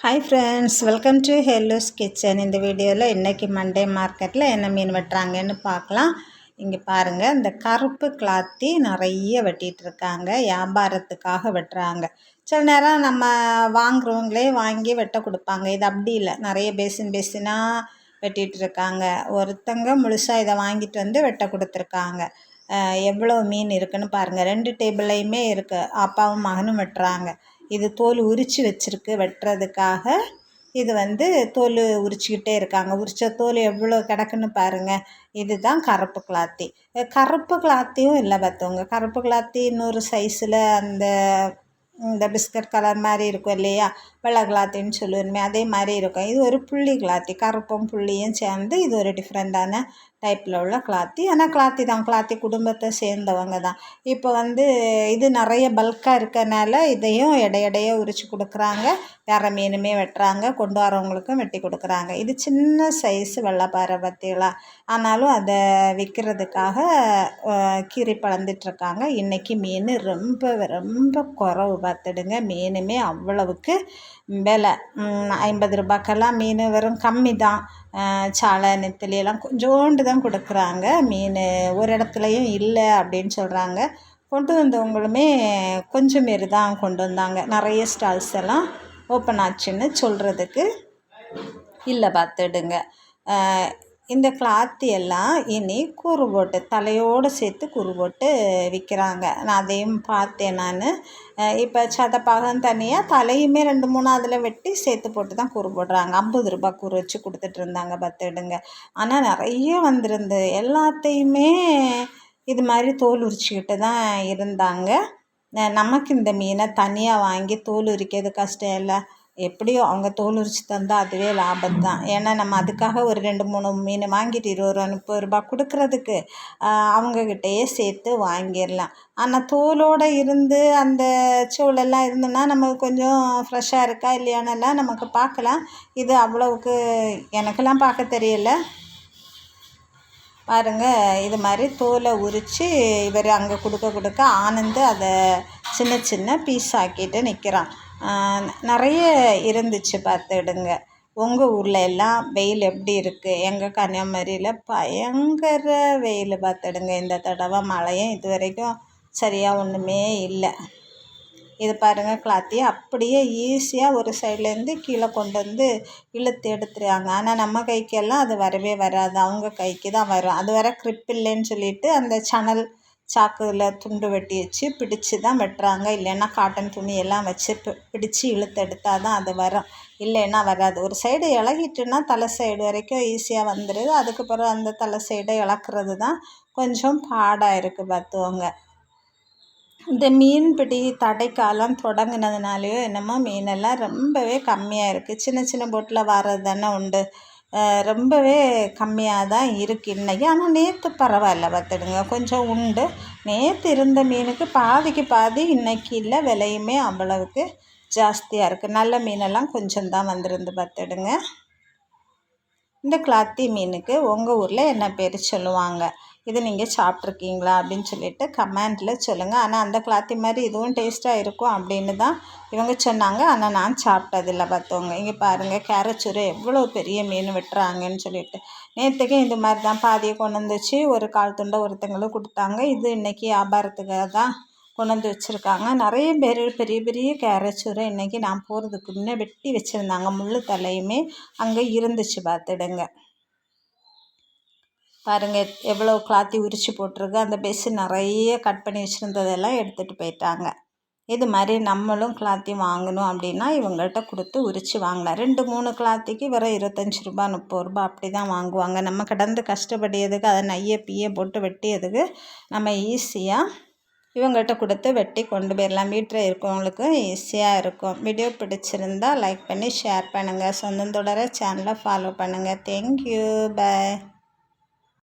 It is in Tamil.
Hi friends, welcome to ஹெல்லோஸ் kitchen. இந்த வீடியோவில் இன்றைக்கி மண்டே மார்க்கெட்டில் என்ன மீன் வெட்டுறாங்கன்னு பார்க்கலாம். இங்கே பாருங்கள், இந்த கருப்பு கிளாத்தி நிறைய வெட்டிகிட்டு இருக்காங்க. வியாபாரத்துக்காக வெட்டுறாங்க. சில நேரம் நம்ம வாங்குறவங்களே வாங்கி வெட்ட கொடுப்பாங்க. இது அப்படி இல்லை, நிறைய பேசினாக வெட்டிகிட்டு இருக்காங்க. ஒருத்தங்க முழுசாக இதை வாங்கிட்டு வந்து வெட்ட கொடுத்துருக்காங்க. எவ்வளோ மீன் இருக்குதுன்னு பாருங்கள். 2 டேபிள்லையுமே இருக்குது. அப்பாவும் மகனும் வெட்டுறாங்க. இது தோல் உரித்து வச்சுருக்கு வெட்டுறதுக்காக. இது தோல் உரிச்சிக்கிட்டே இருக்காங்க. உரித்த தோல் எவ்வளோ கிடக்குன்னு பாருங்கள். இதுதான் கருப்பு கிளாத்தி. கருப்பு கிளாத்தியும் இல்லை பார்த்தவங்க. கருப்பு கிளாத்தி இன்னொரு சைஸில் இந்த பிஸ்கட் கலர் மாதிரி இருக்கும் இல்லையா, வெள்ளை கிளாத்தின்னு சொல்லுவோமே, அதே மாதிரி இருக்கும். இது ஒரு புள்ளி கிளாத்தி, கருப்பும் புள்ளியும் சேர்ந்து இது ஒரு டிஃப்ரெண்ட்டான டைப்பில் உள்ள கிளாத்தி. ஆனால் கிளாத்தி தான், கிளாத்தி குடும்பத்தை சேர்ந்தவங்க தான். இப்போ இது நிறைய பல்காக இருக்கனால இதையும் எடையடைய உரித்து கொடுக்குறாங்க. வேறு மீனுமே வெட்டுறாங்க, கொண்டு வரவங்களுக்கும் வெட்டி கொடுக்குறாங்க. இது சின்ன சைஸு வெள்ளைப்பாறை பற்றிகளா, ஆனாலும் அதை விற்கிறதுக்காக கீரி பழந்துட்டுருக்காங்க. இன்றைக்கி மீன் ரொம்ப ரொம்ப குறவு பார்த்துடுங்க. மீனுமே அவ்வளவுக்கு விலை 50 ரூபாய்க்கெல்லாம் மீன் வெறும் கம்மி தான். சாலை நெத்திலியெல்லாம் கொஞ்சோண்டு தான் கொடுக்குறாங்க. மீன் ஒரு இடத்துலையும் இல்லை அப்படின்னு சொல்கிறாங்க. கொண்டு வந்தவங்களுமே கொஞ்சம் மாரி தான் கொண்டு வந்தாங்க. நிறைய ஸ்டால்ஸ் எல்லாம் ஓப்பன் ஆச்சுன்னு சொல்கிறதுக்கு இல்லை பார்த்துடுங்க. இந்த கிளாத்தி எல்லாம் இனி கூறு போட்டு தலையோடு சேர்த்து கூறு போட்டு விற்கிறாங்க. நான் அதையும் பார்த்தேன். இப்போ சதப்பாகம் தனியாக தலையுமே 2-3 அதில் வெட்டி சேர்த்து போட்டு தான் கூறு போடுறாங்க. 50 ரூபா கூறு வச்சு கொடுத்துட்டு இருந்தாங்க பார்த்துடுங்க. ஆனால் நிறைய வந்திருந்து எல்லாத்தையுமே இது மாதிரி தோல் உரிச்சிக்கிட்டு தான் இருந்தாங்க. நமக்கு இந்த மீனை தனியாக வாங்கி தோல் உரிக்கிறது கஷ்டம் இல்லை. எப்படியோ அவங்க தோல் உரித்து தந்தால் அதுவே லாபம் தான். ஏன்னா நம்ம அதுக்காக ஒரு 2-3 மீன் வாங்கிட்டு 20-30 ரூபா கொடுக்குறதுக்கு அவங்கக்கிட்டேயே சேர்த்து வாங்கிடலாம். ஆனால் தோலோடு இருந்து அந்த சூழெல்லாம் இருந்துன்னா நமக்கு கொஞ்சம் ஃப்ரெஷ்ஷாக இருக்கா இல்லையானெல்லாம் நமக்கு பார்க்கலாம். இது அவ்வளவுக்கு எனக்கெல்லாம் பார்க்க தெரியல. பாருங்கள், இது மாதிரி தோலை உரித்து இவர் அங்கே கொடுக்க ஆனந்து அதை சின்ன சின்ன பீஸ் ஆக்கிட்டு நிற்கிறான். நிறைய இருந்துச்சு பார்த்துடுங்க. உங்கள் ஊரில் எல்லாம் வெயில் எப்படி இருக்குது? எங்கள் கன்னியாகுமரியில் பயங்கர வெயில் பார்த்துடுங்க. இந்த தடவை மழையும் இது வரைக்கும் சரியாக ஒன்றுமே இல்லை. இது பாருங்கள், கிளாத்தி அப்படியே ஈஸியாக ஒரு சைட்லேருந்து கீழே கொண்டு வந்து இழுத்து எடுத்துருவாங்க. ஆனால் நம்ம கைக்கெல்லாம் அது வரவே வராது, அவங்க கைக்கு தான் வரும். அது வர க்ரிப் இல்லைன்னு சொல்லிட்டு அந்த சணல் சாக்கில் துண்டு வெட்டி வச்சு பிடிச்சி தான் வெட்டுறாங்க. இல்லைன்னா காட்டன் துணியெல்லாம் வச்சு பிடிச்சி இழுத்து எடுத்தால் தான் அது வரும், இல்லைன்னா வராது. ஒரு சைடு இலகிட்டுன்னா தலை சைடு வரைக்கும் ஈஸியாக வந்துடுது. அதுக்கப்புறம் அந்த தலை சைடை இழக்கிறது தான் கொஞ்சம் பாடாக இருக்குது பார்த்துவோங்க. இந்த மீன்பிடி தடைக்காலம் தொடங்கினதுனாலையோ என்னமோ மீனெல்லாம் ரொம்பவே கம்மியாக இருக்குது. சின்ன சின்ன போட்டில் வர்றது தானே உண்டு. ரொம்பவே கம்மியாக தான் இருக்குது இன்றைக்கி. ஆனால் நேற்று பரவாயில்ல பார்த்துடுங்க, கொஞ்சம் உண்டு. நேற்று இருந்த மீனுக்கு பாதிக்கு பாதி இன்றைக்கி இல்லை. விலையுமே அவ்வளவுக்கு ஜாஸ்தியாக இருக்குது. நல்ல மீனெல்லாம் கொஞ்சம் தான் வந்திருந்து பார்த்துடுங்க. இந்த கிளாத்தி மீனுக்கு உங்கள் ஊரில் என்ன பேர் சொல்லுவாங்க? இது நீங்கள் சாப்பிட்ருக்கீங்களா அப்படின்னு சொல்லிட்டு கமெண்டில் சொல்லுங்கள். ஆனால் அந்த கிளாத்தி மாதிரி இதுவும் டேஸ்ட்டாக இருக்கும் அப்படின்னு தான் இவங்க சொன்னாங்க. ஆனால் நான் சாப்பிட்டதில்லை பார்த்தவங்க. இங்கே பாருங்கள், கேரச்சூரை எவ்வளோ பெரிய மீன் வெட்டுறாங்கன்னு சொல்லிட்டு. நேற்றுக்கும் இது மாதிரி தான் பாதியை கொண்டு வந்துச்சு. ஒரு கால் துண்டை ஒருத்தங்களும் கொடுத்தாங்க. இது இன்றைக்கி வியாபாரத்துக்காக தான் கொண்டு வந்து வச்சுருக்காங்க. நிறைய பேர் பெரிய பெரிய கேரச்சூரை இன்றைக்கி நான் போகிறதுக்கு முன்னே வெட்டி வச்சுருந்தாங்க. முள் தலையுமே அங்கே இருந்துச்சு பார்த்துடுங்க. பாருங்கள், எவ்வளோ கிளாத்தி உரித்து போட்டிருக்கு. அந்த பெஸ்ஸு நிறைய கட் பண்ணி வச்சுருந்ததெல்லாம் எடுத்துகிட்டு போயிட்டாங்க. இது மாதிரி நம்மளும் கிளாத்தி வாங்கணும் அப்படின்னா இவங்கள்ட்ட கொடுத்து உரித்து வாங்கலாம். 2-3 கிளாத்திக்கு வெறும் 25 ரூபா 30 ரூபா அப்படி தான் வாங்குவாங்க. நம்ம கடந்து கஷ்டப்படியதுக்கு அதை நைய பிய போட்டு வெட்டியதுக்கு நம்ம ஈஸியாக இவங்கள்ட்ட கொடுத்து வெட்டி கொண்டு போயிடலாம். வீட்டில் இருக்கவங்களுக்கு ஈஸியாக இருக்கும். வீடியோ பிடிச்சிருந்தால் லைக் பண்ணி ஷேர் பண்ணுங்கள். சொந்தம் தொடர சேனலை ஃபாலோ பண்ணுங்கள். தேங்க்யூ, பாய்.